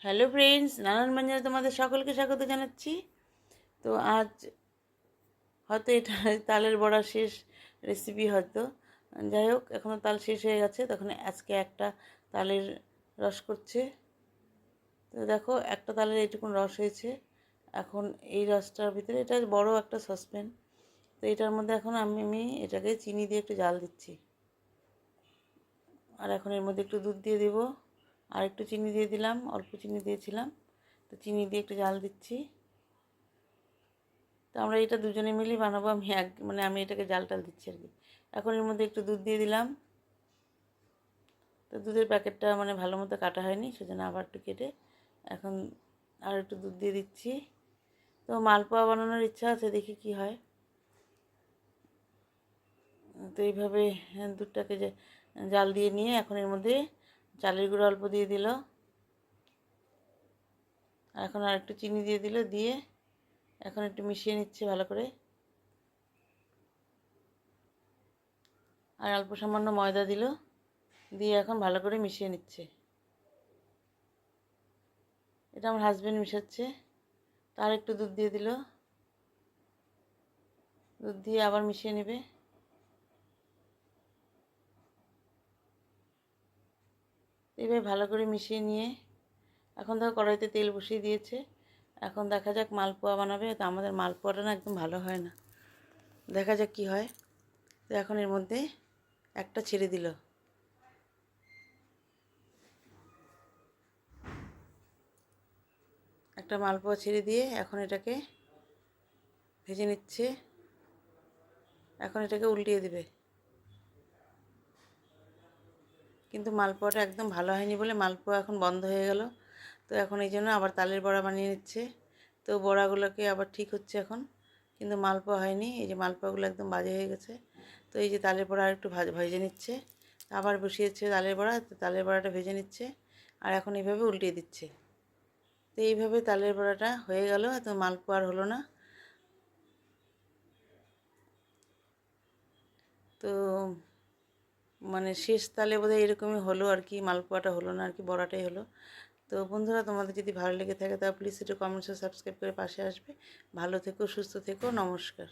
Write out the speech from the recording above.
Hello friends, নানান বাজারে তোমাদের সকলকে স্বাগত জানাচ্ছি। তো আজ হয়তো এটা তালের বড়া শেষ রেসিপি হয়তো। যাই হোক, এখনও তাল শেষ হয়ে গেছে, তখন আজকে একটা তালের রস করছে। তো দেখো, একটা তালের এইটুকুন রস হয়েছে। এখন এই রসটার ভিতরে, এটা বড় একটা সসপ্যান, তো এটার মধ্যে এখন আমি এটাকে চিনি দিয়ে একটু জাল দিচ্ছি। আর এখন এর মধ্যে একটু দুধ দিয়ে দিব, আর একটু চিনি দিয়ে দিলাম, অল্প চিনি দিয়েছিলাম। তো চিনি দিয়ে একটু জাল দিচ্ছি। তো আমরা এটা দুজনে মিলেই বানাবো। আমি এটাকে জাল টাল দিচ্ছি আর কি। এখন এর মধ্যে একটু দুধ দিয়ে দিলাম। তো দুধের প্যাকেটটা ভালো মতো কাটা হয়নি, সেজন্য আবার একটু কেটে এখন আর একটু দুধ দিয়ে দিচ্ছি। তো মালপোয়া বানানোর ইচ্ছা আছে, দেখি কি হয়। তো এইভাবে দুধটাকে জাল দিয়ে নিয়ে এখন এর মধ্যে চালের গুঁড়ো অল্প দিয়ে দিল, আর এখন আর একটু চিনি দিয়ে দিল, দিয়ে এখন একটু মিশিয়ে নিচ্ছে ভালো করে। আর অল্প সামান্য ময়দা দিল, দিয়ে এখন ভালো করে মিশিয়ে নিচ্ছে। এটা আমার হাজব্যান্ড মিশাচ্ছে। তার একটু দুধ দিয়ে দিল, দুধ দিয়ে আবার মিশিয়ে নেবে। এইভাবে ভালো করে মিশিয়ে নিয়ে এখন দেখো কড়াইতে তেল বসিয়ে দিয়েছে। এখন দেখা যাক, মালপোয়া বানাবে। তো আমাদের মালপোয়াটা না একদম ভালো হয় না, দেখা যাক কি হয়। তো এখন এর মধ্যে একটা ছেড়ে দিল, একটা মালপোয়া ছেড়ে দিয়ে এখন এটাকে ভেজে নিচ্ছে। এখন এটাকে উল্টিয়ে দেবে, কিন্তু মালপোয়াটা একদম ভালো হয়নি বলে মালপোয়া এখন বন্ধ হয়ে গেল। তো এখন এই জন্য আবার তালের বড়া বানিয়ে নিচ্ছে। তো বড়াগুলোকে আবার ঠিক হচ্ছে এখন, কিন্তু মালপোয়া হয়নি। এই যে মালপোয়াগুলো একদম বাজে হয়ে গেছে। তো এই যে তালের বড়া আর একটু ভেজে নিচ্ছে, আবার বসিয়েছে তালের বড়া। তো তালের বড়াটা ভেজে নিচ্ছে, আর এখন এইভাবে উল্টিয়ে দিচ্ছে। তো এইভাবে তালের বড়াটা হয়ে গেল। তো মালপোয়া আর হলো না। তো শেষ তালে বোধহয় এরকমই হলো আর কি, মালপোয়াটা হলো না আর কি, বড়াটাই হলো। তো বন্ধুরা, তোমাদের যদি ভালো লেগে থাকে তাহলে প্লিজ একটু কমেন্টস ও সাবস্ক্রাইব করে পাশে আসবে। ভালো থেকো, সুস্থ থেকো, নমস্কার।